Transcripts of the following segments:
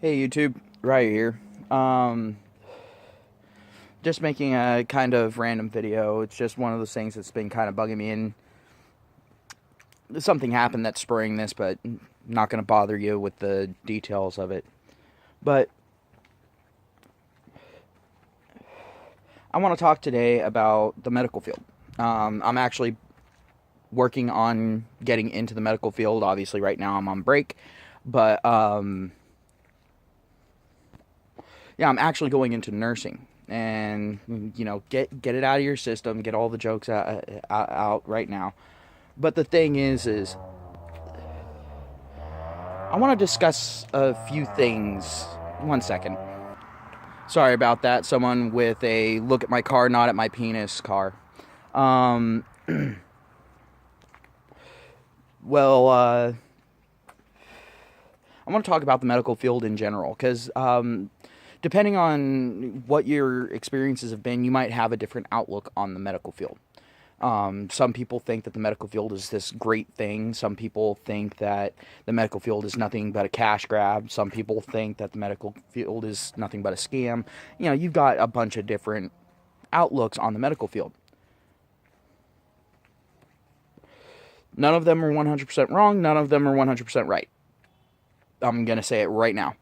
Hey YouTube, right here. Just making a kind of random video. It's just one of those things that's been kind of bugging me, and something happened that's spurring this, but not going to bother you with the details of it. But I want to talk today about the medical field. I'm actually working on getting into the medical field. Obviously, right now I'm on break, but yeah, I'm actually going into nursing, and get it out of your system, get all the jokes out right now. But the thing is I want to discuss a few things. One second. Sorry about that. Someone with a look at my car, not at my penis car. Um, well, I want to talk about the medical field in general because depending on what your experiences have been, you might have a different outlook on the medical field. Some people think that the medical field is this great thing. Some people think that the medical field is nothing but a cash grab. Some people think that the medical field is nothing but a scam. You've got a bunch of different outlooks on the medical field. None of them are 100% wrong. None of them are 100% right. I'm going to say it right now.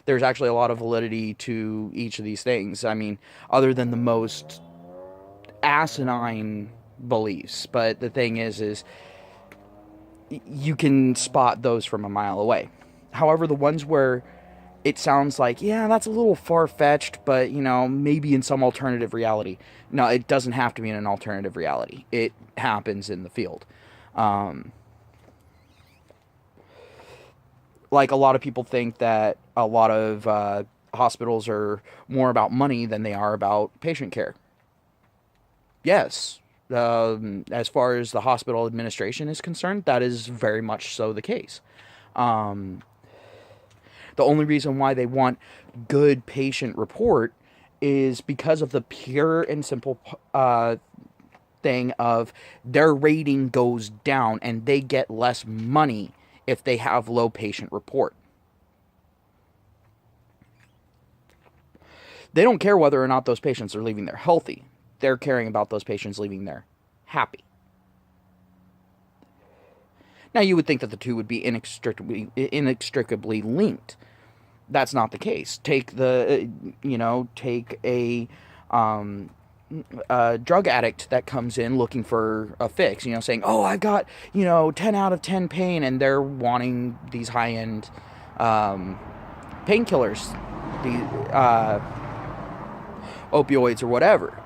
There's actually a lot of validity to each of these things. I mean, other than the most asinine beliefs. But the thing is you can spot those from a mile away. However, the ones where it sounds like, yeah, that's a little far-fetched, but, maybe in some alternative reality. No, it doesn't have to be in an alternative reality. It happens in the field. Like, a lot of people think that a lot of hospitals are more about money than they are about patient care. Yes, as far as the hospital administration is concerned, that is very much so the case. Um, the only reason why they want good patient report is because of the pure and simple thing of their rating goes down and they get less money if they have low patient report. They don't care whether or not those patients are leaving there healthy. They're caring about those patients leaving there happy. Now, you would think that the two would be inextricably linked. That's not the case. Take a drug addict that comes in looking for a fix, saying, oh, I've got, 10 out of 10 pain, and they're wanting these high-end painkillers, the opioids or whatever.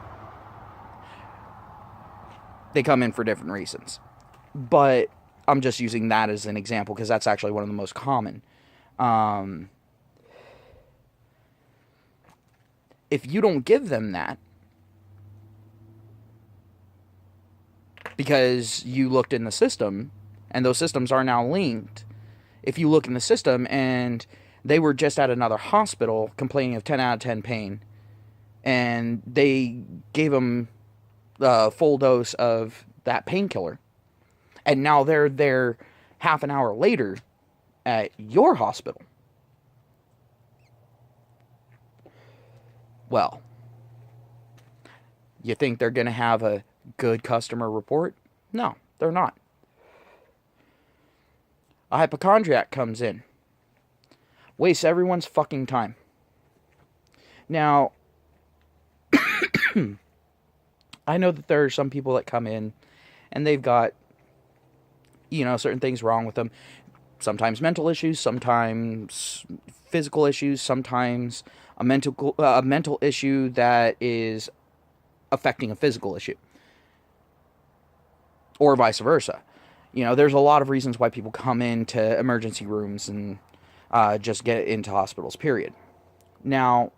They come in for different reasons. But I'm just using that as an example because that's actually one of the most common. If you don't give them that, because you looked in the system, and those systems are now linked, if you look in the system and they were just at another hospital complaining of 10 out of 10 pain, and they gave them the full dose of that painkiller, and now they're there half an hour later at your hospital, well, you think they're going to have a good customer report? No, they're not. A hypochondriac comes in, wastes everyone's fucking time. Now, I know that there are some people that come in and they've got, certain things wrong with them. Sometimes mental issues, sometimes physical issues, sometimes a mental issue that is affecting a physical issue, or vice versa. There's a lot of reasons why people come into emergency rooms and just get into hospitals, period. Now,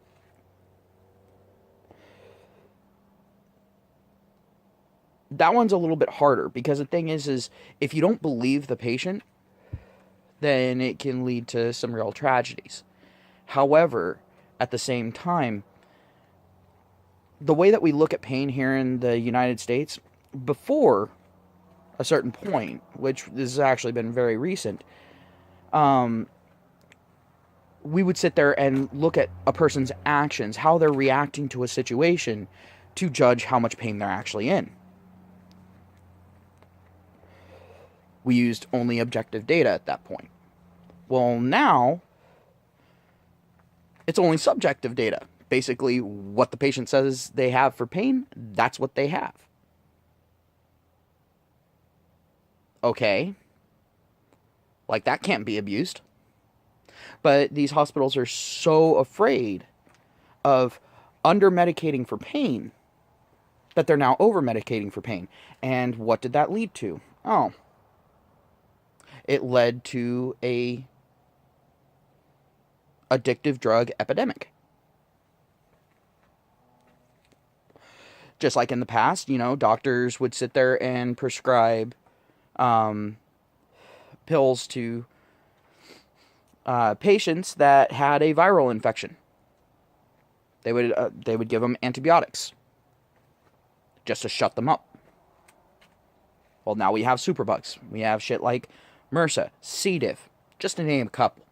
that one's a little bit harder because the thing is if you don't believe the patient, then it can lead to some real tragedies. However, at the same time, the way that we look at pain here in the United States, before a certain point, which has actually been very recent, we would sit there and look at a person's actions, how they're reacting to a situation, to judge how much pain they're actually in. We used only objective data at that point. Well, now it's only subjective data. Basically, what the patient says they have for pain, that's what they have. Okay. Like, that can't be abused. But these hospitals are so afraid of under-medicating for pain that they're now over-medicating for pain. And what did that lead to? Oh. It led to a addictive drug epidemic. Just like in the past, doctors would sit there and prescribe pills to patients that had a viral infection. They would give them antibiotics just to shut them up. Well, now we have superbugs. We have shit like MRSA, C. diff, just to name a couple.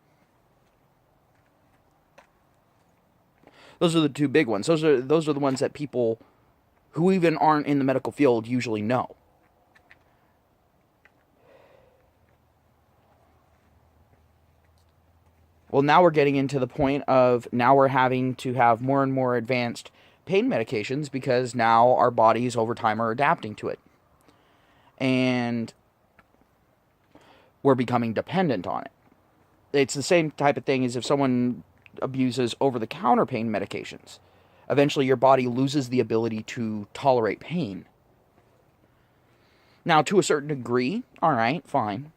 Those are the two big ones. Those are the ones that people who even aren't in the medical field usually know. Well, now we're getting into the point of now we're having to have more and more advanced pain medications because now our bodies over time are adapting to it. And we're becoming dependent on it. It's the same type of thing as if someone abuses over-the-counter pain medications. Eventually your body loses the ability to tolerate pain. Now, to a certain degree, all right, fine.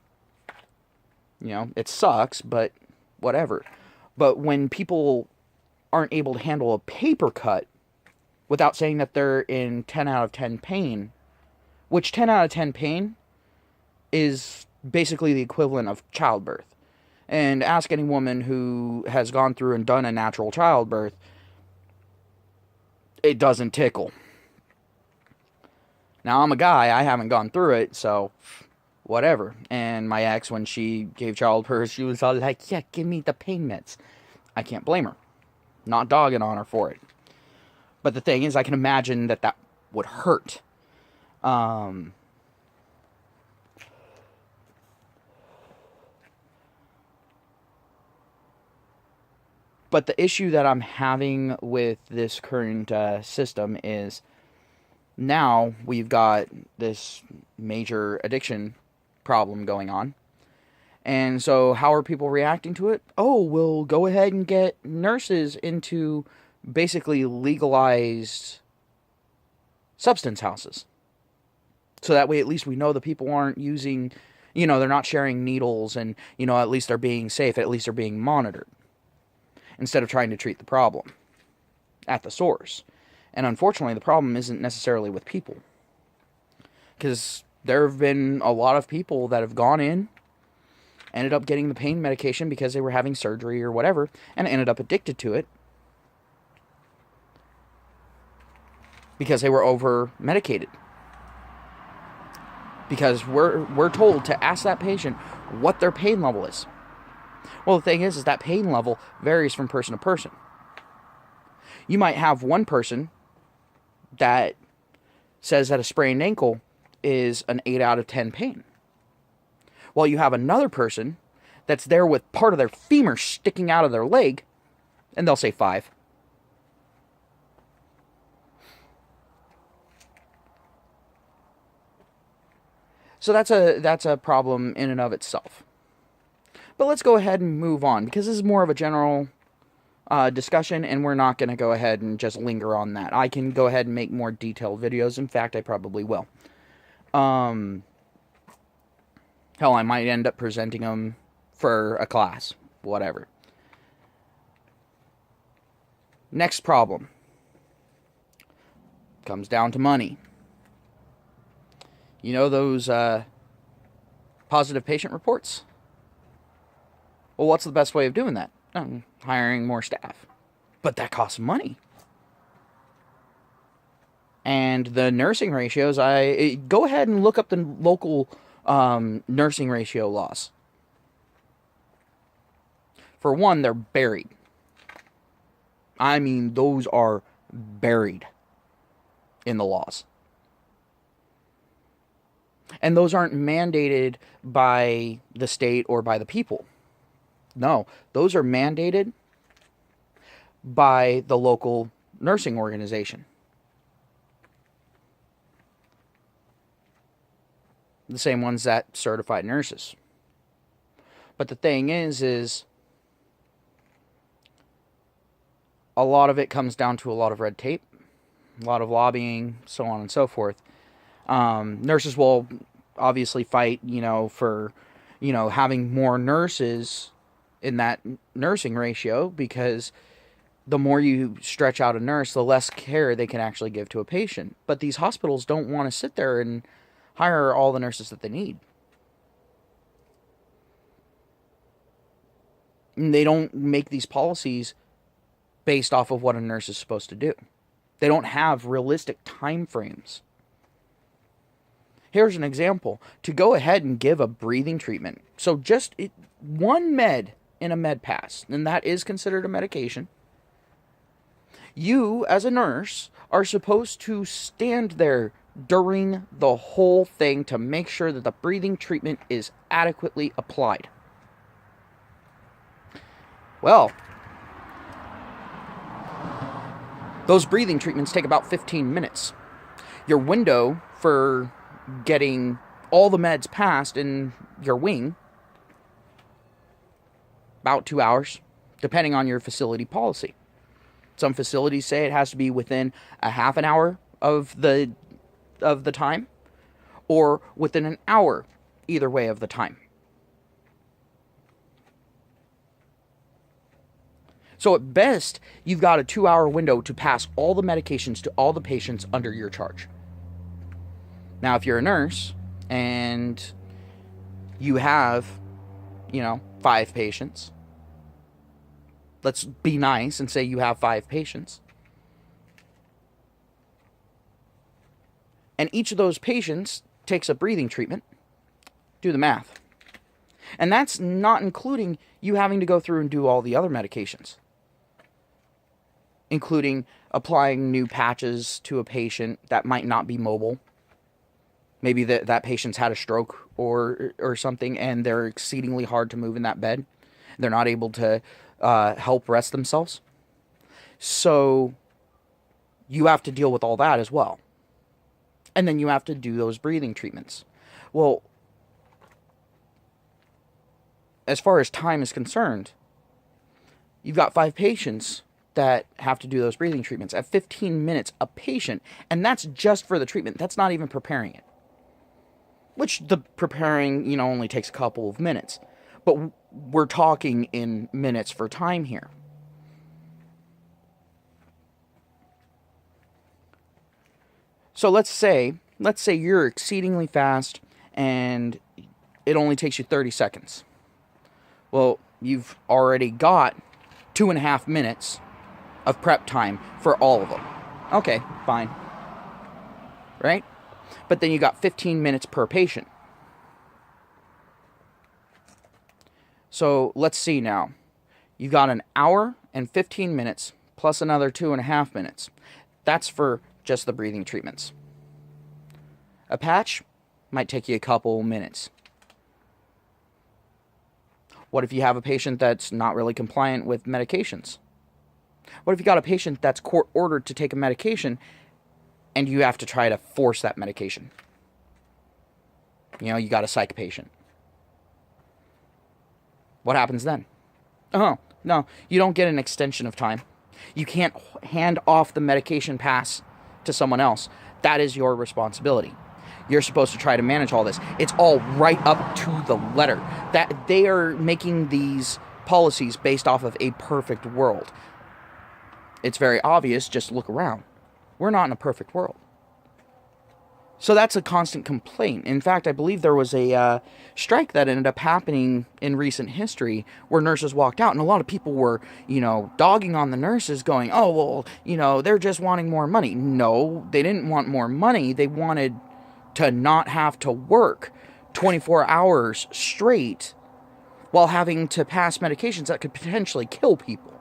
It sucks, but whatever. But when people aren't able to handle a paper cut without saying that they're in 10 out of 10 pain, which 10 out of 10 pain is basically the equivalent of childbirth. And ask any woman who has gone through and done a natural childbirth, it doesn't tickle. Now, I'm a guy, I haven't gone through it, so whatever. And my ex, when she gave childbirth, she was all like, yeah, give me the pain meds. I can't blame her. Not dogging on her for it. But the thing is, I can imagine that would hurt. But the issue that I'm having with this current system is now we've got this major addiction problem going on. And so how are people reacting to it? Oh, we'll go ahead and get nurses into basically legalized substance houses. So that way at least we know the people aren't using, they're not sharing needles and, at least they're being safe, at least they're being monitored. Instead of trying to treat the problem at the source. And unfortunately, the problem isn't necessarily with people. Because there have been a lot of people that have gone in, ended up getting the pain medication because they were having surgery or whatever, and ended up addicted to it because they were over-medicated. Because we're told to ask that patient what their pain level is. Well, the thing is that pain level varies from person to person. You might have one person that says that a sprained ankle is an 8 out of 10 pain. While you have another person that's there with part of their femur sticking out of their leg, and they'll say 5. So that's a problem in and of itself. But let's go ahead and move on, because this is more of a general discussion, and we're not going to go ahead and just linger on that. I can go ahead and make more detailed videos. In fact, I probably will. Hell, I might end up presenting them for a class. Whatever. Next problem. Comes down to money. You know those positive patient reports? Well, what's the best way of doing that? Hiring more staff. But that costs money. And the nursing ratios, go ahead and look up the local nursing ratio laws. For one, they're buried. I mean, those are buried in the laws. And those aren't mandated by the state or by the people. No, those are mandated by the local nursing organization. The same ones that certify nurses. But the thing is a lot of it comes down to a lot of red tape, a lot of lobbying, so on and so forth. Nurses will obviously fight, for, having more nurses in that nursing ratio, because the more you stretch out a nurse, the less care they can actually give to a patient. But these hospitals don't want to sit there and hire all the nurses that they need. And they don't make these policies based off of what a nurse is supposed to do. They don't have realistic time frames. Here's an example. To go ahead and give a breathing treatment. So just one med in a med pass, and that is considered a medication. You, as a nurse, are supposed to stand there during the whole thing to make sure that the breathing treatment is adequately applied. Well, those breathing treatments take about 15 minutes. Your window for getting all the meds passed in your wing, about 2 hours, depending on your facility policy. Some facilities say it has to be within a half an hour of the time, or within an hour, either way of the time. So at best, you've got a 2-hour window to pass all the medications to all the patients under your charge. Now, if you're a nurse and you have, 5 patients, let's be nice and say you have 5 patients, and each of those patients takes a breathing treatment, do the math. And that's not including you having to go through and do all the other medications, including applying new patches to a patient that might not be mobile. Maybe that patient's had a stroke or something, and they're exceedingly hard to move in that bed. They're not able to help rest themselves. So you have to deal with all that as well. And then you have to do those breathing treatments. Well, as far as time is concerned, you've got 5 patients that have to do those breathing treatments at 15 minutes a patient, and that's just for the treatment. That's not even preparing it. Which the preparing, only takes a couple of minutes. But we're talking in minutes for time here. So let's say you're exceedingly fast and it only takes you 30 seconds. Well, you've already got 2.5 minutes of prep time for all of them. Okay, fine. Right? But then you got 15 minutes per patient. So let's see now. You've got an hour and 15 minutes plus another 2.5 minutes. That's for just the breathing treatments. A patch might take you a couple minutes. What if you have a patient that's not really compliant with medications? What if you got a patient that's court ordered to take a medication and you have to try to force that medication? You got a psych patient. What happens then? Oh, no, you don't get an extension of time. You can't hand off the medication pass to someone else. That is your responsibility. You're supposed to try to manage all this. It's all right up to the letter. That they are making these policies based off of a perfect world. It's very obvious, just look around. We're not in a perfect world. So that's a constant complaint. In fact, I believe there was a strike that ended up happening in recent history where nurses walked out, and a lot of people were, dogging on the nurses, going, oh, well, they're just wanting more money. No, they didn't want more money. They wanted to not have to work 24 hours straight while having to pass medications that could potentially kill people,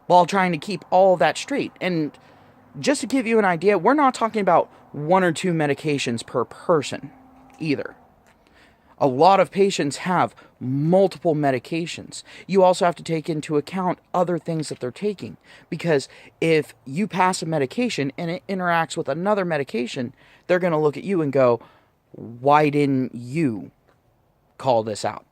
while trying to keep all of that straight. And just to give you an idea, we're not talking about 1 or 2 medications per person either. A lot of patients have multiple medications. You also have to take into account other things that they're taking, because if you pass a medication and it interacts with another medication, they're going to look at you and go, why didn't you call this out?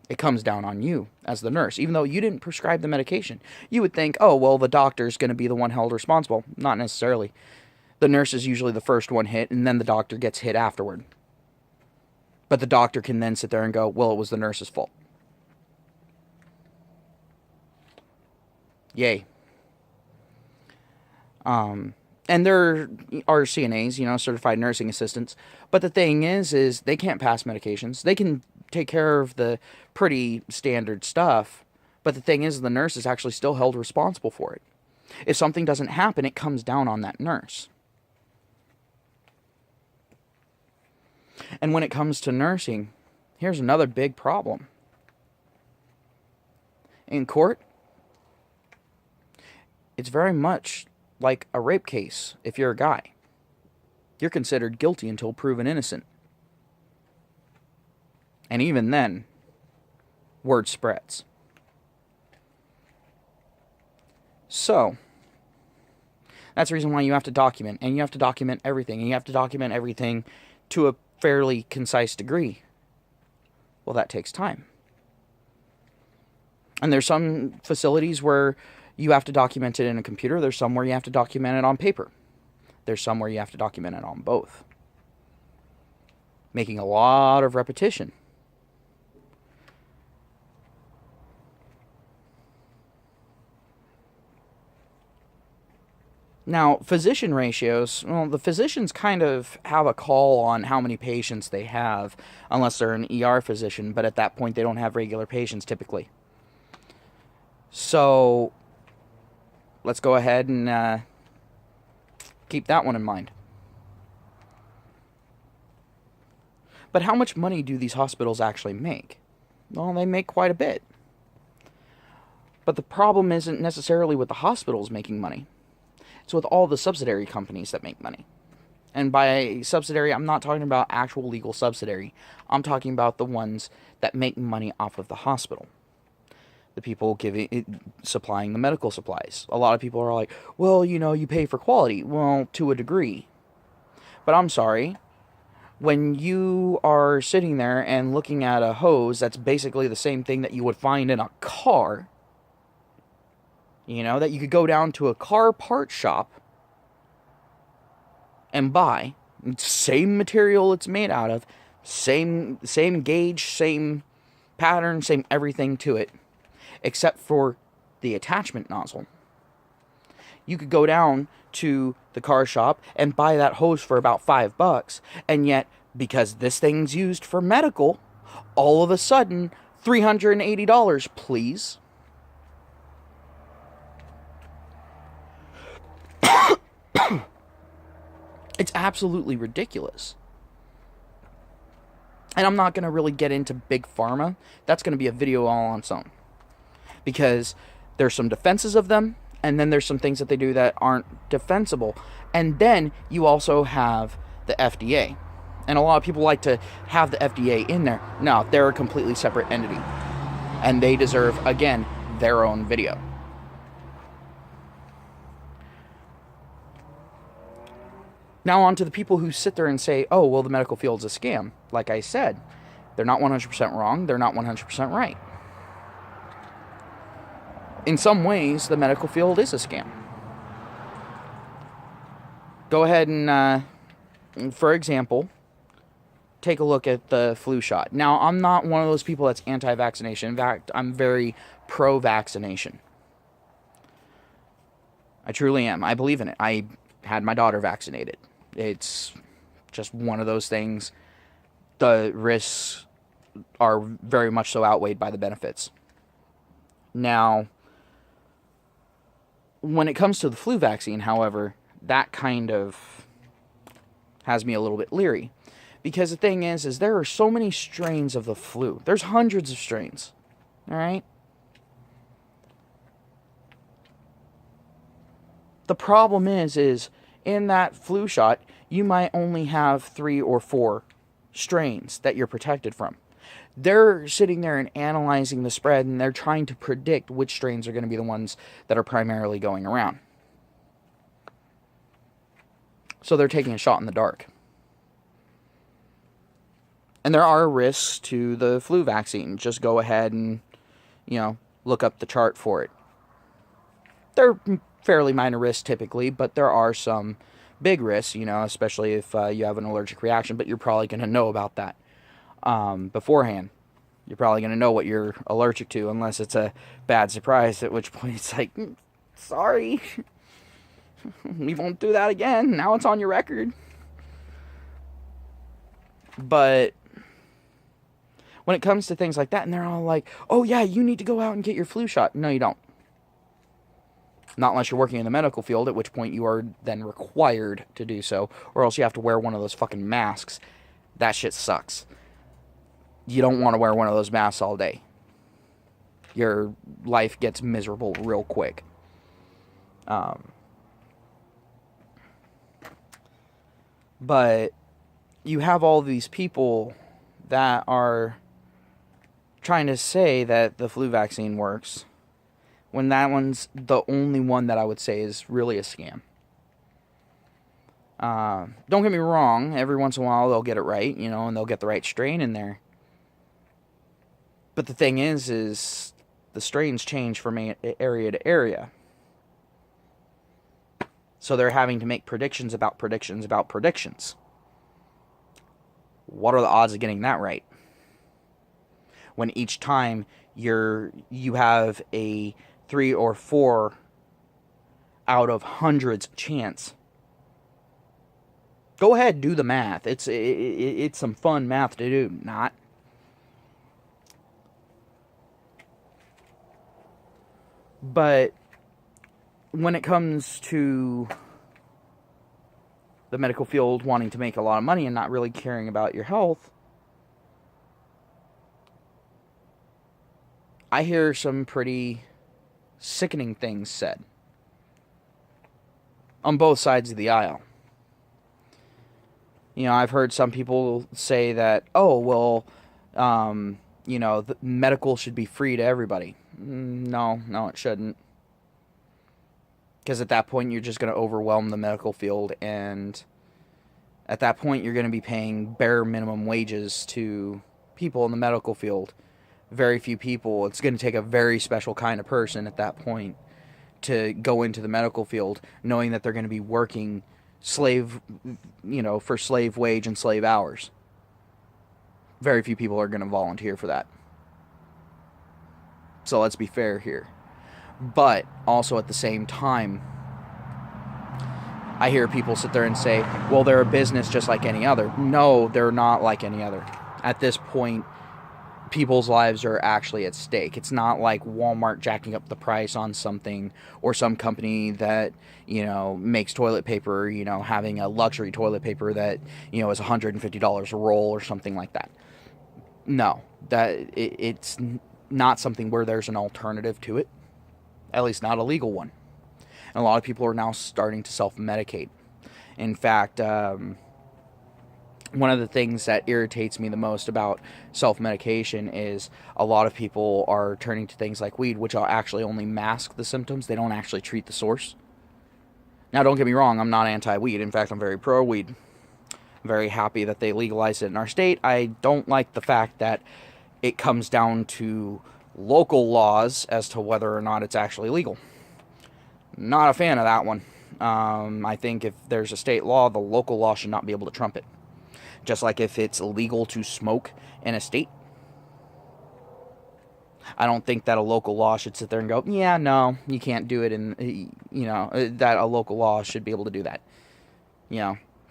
It comes down on you as the nurse, even though you didn't prescribe the medication. You would think, oh, well, the doctor's going to be the one held responsible. Not necessarily. The nurse is usually the first one hit, and then the doctor gets hit afterward. But the doctor can then sit there and go, well, it was the nurse's fault. Yay. And there are CNAs, certified nursing assistants. But the thing is they can't pass medications. They can take care of the pretty standard stuff. But the thing is, the nurse is actually still held responsible for it. If something doesn't happen, it comes down on that nurse. And when it comes to nursing, here's another big problem. In court, it's very much like a rape case if you're a guy. You're considered guilty until proven innocent. And even then, word spreads. So, that's the reason why you have to document. And you have to document everything. And you have to document everything to a fairly concise degree. Well, that takes time. And there's some facilities where you have to document it in a computer. There's some where you have to document it on paper. There's some where you have to document it on both. Making a lot of repetition. Now, physician ratios, well, the physicians kind of have a call on how many patients they have, unless they're an ER physician, but at that point they don't have regular patients typically. So, let's go ahead and keep that one in mind. But how much money do these hospitals actually make? Well, they make quite a bit. But the problem isn't necessarily with the hospitals making money. It's with all the subsidiary companies that make money. And by subsidiary, I'm not talking about actual legal subsidiary. I'm talking about the ones that make money off of the hospital. The people supplying the medical supplies. A lot of people are like, well, you pay for quality. Well, to a degree. But I'm sorry. When you are sitting there and looking at a hose that's basically the same thing that you would find in a car, that you could go down to a car part shop and buy. Same material it's made out of. Same gauge, same pattern, same everything to it. Except for the attachment nozzle. You could go down to the car shop and buy that hose for about $5. And yet, because this thing's used for medical, all of a sudden, $380, please. It's absolutely ridiculous. And I'm not going to really get into Big Pharma. That's going to be a video all on its own. Because there's some defenses of them, and then there's some things that they do that aren't defensible. And then you also have the FDA. And a lot of people like to have the FDA in there. No, they're a completely separate entity. And they deserve, again, their own video. Now on to the people who sit there and say, oh, well, the medical field's a scam. Like I said, they're not 100% wrong. They're not 100% right. In some ways, the medical field is a scam. Go ahead and, for example, take a look at the flu shot. Now, I'm not one of those people that's anti-vaccination. In fact, I'm very pro-vaccination. I truly am. I believe in it. I had my daughter vaccinated. It's just one of those things. The risks are very much so outweighed by the benefits. Now, when it comes to the flu vaccine, however, that kind of has me a little bit leery. Because the thing is there are so many strains of the flu. There's hundreds of strains. All right? The problem is in that flu shot, you might only have 3 or 4 strains that you're protected from. They're sitting there and analyzing the spread, and they're trying to predict which strains are going to be the ones that are primarily going around. So they're taking a shot in the dark. And there are risks to the flu vaccine. Just go ahead and, look up the chart for it. They're fairly minor risks typically, but there are some big risks, especially if you have an allergic reaction, but you're probably going to know about that beforehand. You're probably going to know what you're allergic to, unless it's a bad surprise, at which point it's like, sorry, we won't do that again. Now it's on your record. But when it comes to things like that, and they're all like, oh yeah, you need to go out and get your flu shot. No, you don't. Not unless you're working in the medical field, at which point you are then required to do so, or else you have to wear one of those fucking masks. That shit sucks. You don't want to wear one of those masks all day. Your life gets miserable real quick. But you have all these people that are trying to say that the flu vaccine works, when that one's the only one that I would say is really a scam. Don't get me wrong, every once in a while they'll get it right, and they'll get the right strain in there. But the thing is the strains change from area to area. So they're having to make predictions about predictions about predictions. What are the odds of getting that right? When each time you have a 3 or 4 out of hundreds chance. Go ahead, do the math. It's some fun math to do, not. But when it comes to the medical field wanting to make a lot of money and not really caring about your health, I hear some pretty sickening things said on both sides of the aisle. I've heard some people say that, oh, well, the medical should be free to everybody. No, it shouldn't. Because at that point, you're just going to overwhelm the medical field, and at that point, you're going to be paying bare minimum wages to people in the medical field. Very few people. It's going to take a very special kind of person at that point to go into the medical field, knowing that they're going to be working for slave wage and slave hours. Very few people are going to volunteer for that. So let's be fair here. But also at the same time, I hear people sit there and say, well, they're a business just like any other. No, they're not like any other. At this point, people's lives are actually at stake. It's not like Walmart jacking up the price on something, or some company that, makes toilet paper, having a luxury toilet paper that, is $150 a roll or something like that. No, it's not something where there's an alternative to it. At least not a legal one. And a lot of people are now starting to self-medicate. In fact, one of the things that irritates me the most about self-medication is a lot of people are turning to things like weed, which will actually only mask the symptoms. They don't actually treat the source. Now, don't get me wrong, I'm not anti-weed. In fact, I'm very pro-weed. I'm very happy that they legalized it in our state. I don't like the fact that it comes down to local laws as to whether or not it's actually legal. Not a fan of that one. I think if there's a state law, the local law should not be able to trump it. Just like if it's illegal to smoke in a state, I don't think that a local law should sit there and go, yeah, no, you can't do it, and that a local law should be able to do that.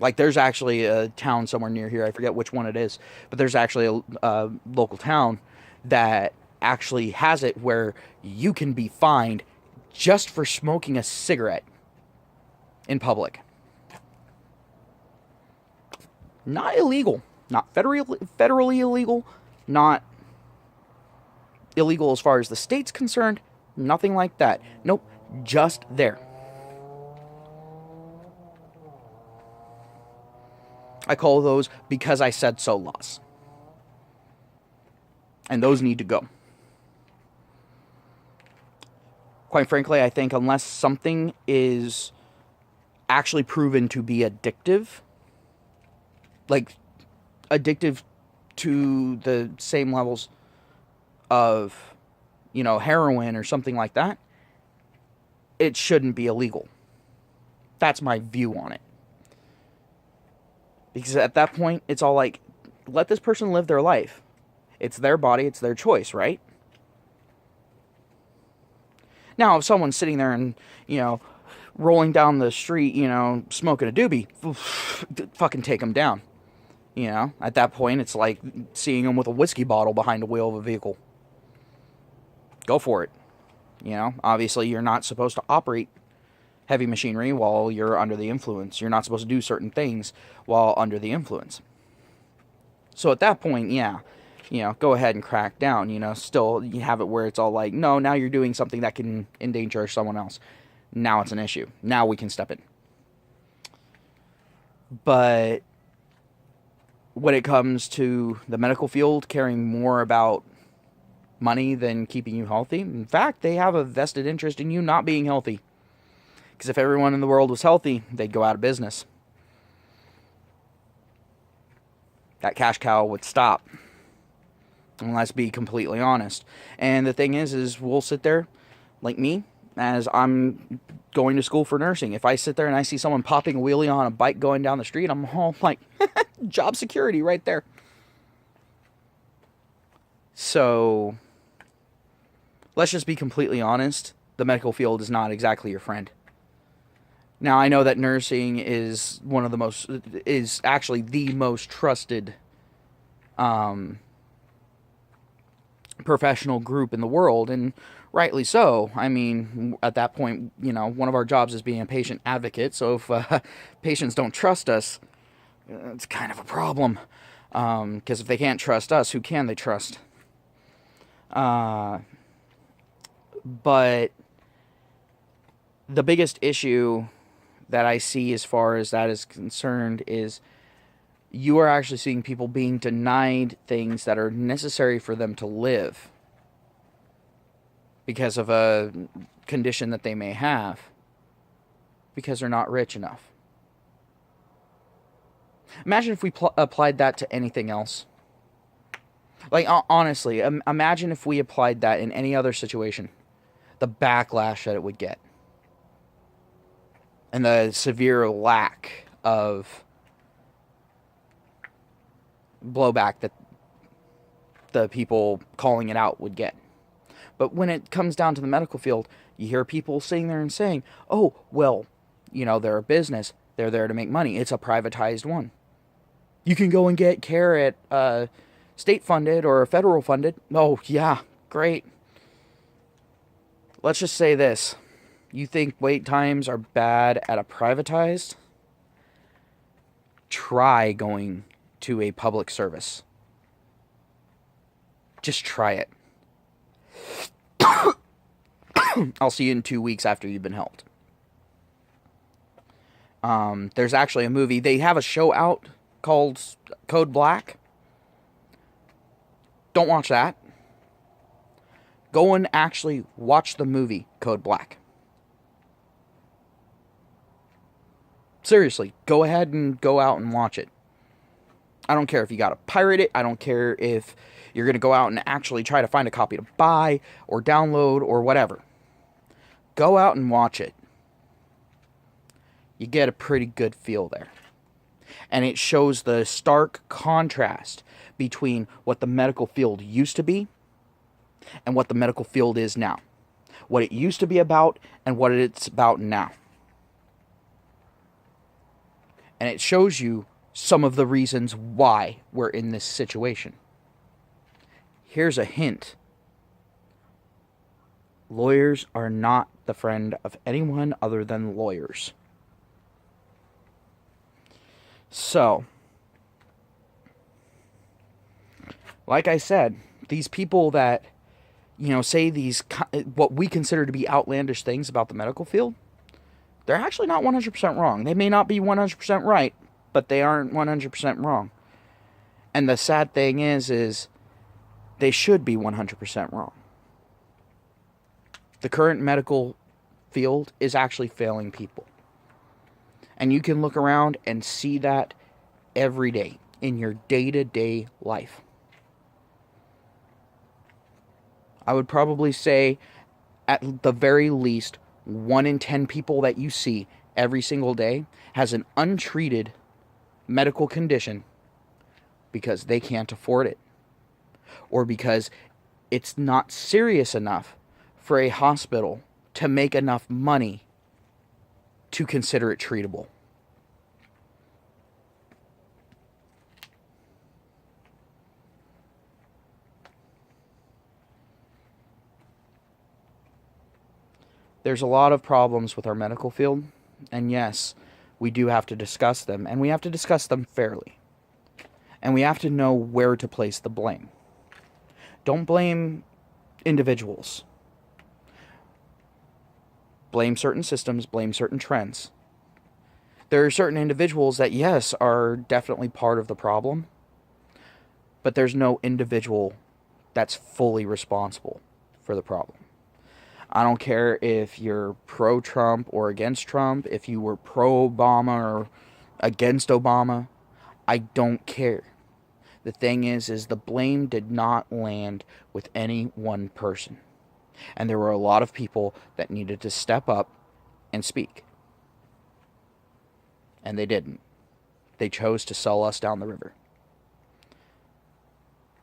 Like there's actually a town somewhere near here, I forget which one it is, but there's actually a local town that actually has it where you can be fined just for smoking a cigarette in public. Not illegal. Not federally illegal. Not illegal as far as the state's concerned. Nothing like that. Nope. Just there. I call those because I said so laws. And those need to go. Quite frankly, I think unless something is actually proven to be addictive, like addictive to the same levels of, heroin or something like that, it shouldn't be illegal. That's my view on it. Because at that point, it's all like, let this person live their life. It's their body, it's their choice, right? Now, if someone's sitting there and, rolling down the street, smoking a doobie, fucking take them down. At that point, it's like seeing them with a whiskey bottle behind the wheel of a vehicle. Go for it. Obviously, you're not supposed to operate heavy machinery while you're under the influence. You're not supposed to do certain things while under the influence. So at that point, yeah, go ahead and crack down. Still, you have it where it's all like, no, now you're doing something that can endanger someone else. Now it's an issue. Now we can step in. But when it comes to the medical field caring more about money than keeping you healthy, in fact, they have a vested interest in you not being healthy. Because if everyone in the world was healthy, they'd go out of business. That cash cow would stop. And let's be completely honest. And the thing is we'll sit there, like me, as I'm going to school for nursing. If I sit there and I see someone popping a wheelie on a bike going down the street, I'm all like, job security right there. So, let's just be completely honest. The medical field is not exactly your friend. Now, I know that nursing is actually the most trusted professional group in the world, and rightly so. I mean, at that point, one of our jobs is being a patient advocate, so if patients don't trust us, it's kind of a problem. Because if they can't trust us, who can they trust? But the biggest issue that I see as far as that is concerned is you are actually seeing people being denied things that are necessary for them to live because of a condition that they may have, because they're not rich enough. Imagine if we applied that to anything else. Like, honestly, imagine if we applied that in any other situation. The backlash that it would get. And the severe lack of blowback that the people calling it out would get. But when it comes down to the medical field, you hear people sitting there and saying, oh, well, they're a business. They're there to make money. It's a privatized one. You can go and get care at state-funded or federal-funded. Oh, yeah, great. Let's just say this. You think wait times are bad at a privatized? Try going to a public service. Just try it. I'll see you in 2 weeks after you've been helped. There's actually a movie. They have a show out called Code Black. Don't watch that. Go and actually watch the movie Code Black. Seriously, go ahead and go out and watch it. I don't care if you gotta pirate it. I don't care if you're gonna go out and actually try to find a copy to buy or download or whatever. Go out and watch it. You get a pretty good feel there. And it shows the stark contrast between what the medical field used to be and what the medical field is now. What it used to be about and what it's about now. And it shows you some of the reasons why we're in this situation. Here's a hint. Lawyers are not the friend of anyone other than lawyers. So, Like I said, these people that, say these, what we consider to be outlandish things about the medical field, they're actually not 100% wrong. They may not be 100% right, but they aren't 100% wrong. And the sad thing is they should be 100% wrong. The current medical field is actually failing people. And you can look around and see that every day in your day-to-day life. I would probably say, at the very least, 1 in 10 people that you see every single day has an untreated medical condition because they can't afford it, or because it's not serious enough for a hospital to make enough money to consider it treatable. There's a lot of problems with our medical field, and yes, we do have to discuss them, and we have to discuss them fairly. And we have to know where to place the blame. Don't blame individuals. Blame certain systems, blame certain trends. There are certain individuals that, yes, are definitely part of the problem, but there's no individual that's fully responsible for the problem. I don't care if you're pro-Trump or against Trump, if you were pro-Obama or against Obama. I don't care. The thing is the blame did not land with any one person. And there were a lot of people that needed to step up and speak. And they didn't. They chose to sell us down the river.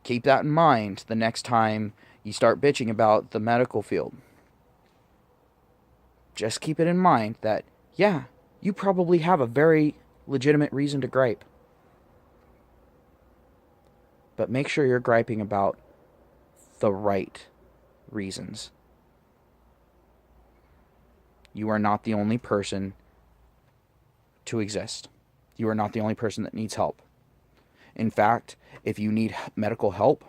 Keep that in mind the next time you start bitching about the medical field. Just keep it in mind that, yeah, you probably have a very legitimate reason to gripe. But make sure you're griping about the right reasons. You are not the only person to exist. You are not the only person that needs help. In fact, if you need medical help,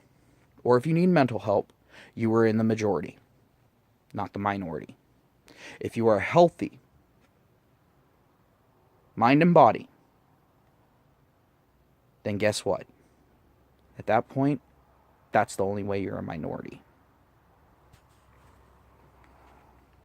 or if you need mental help, you are in the majority, not the minority. If you are healthy, mind and body, then guess what? At that point, that's the only way you're a minority.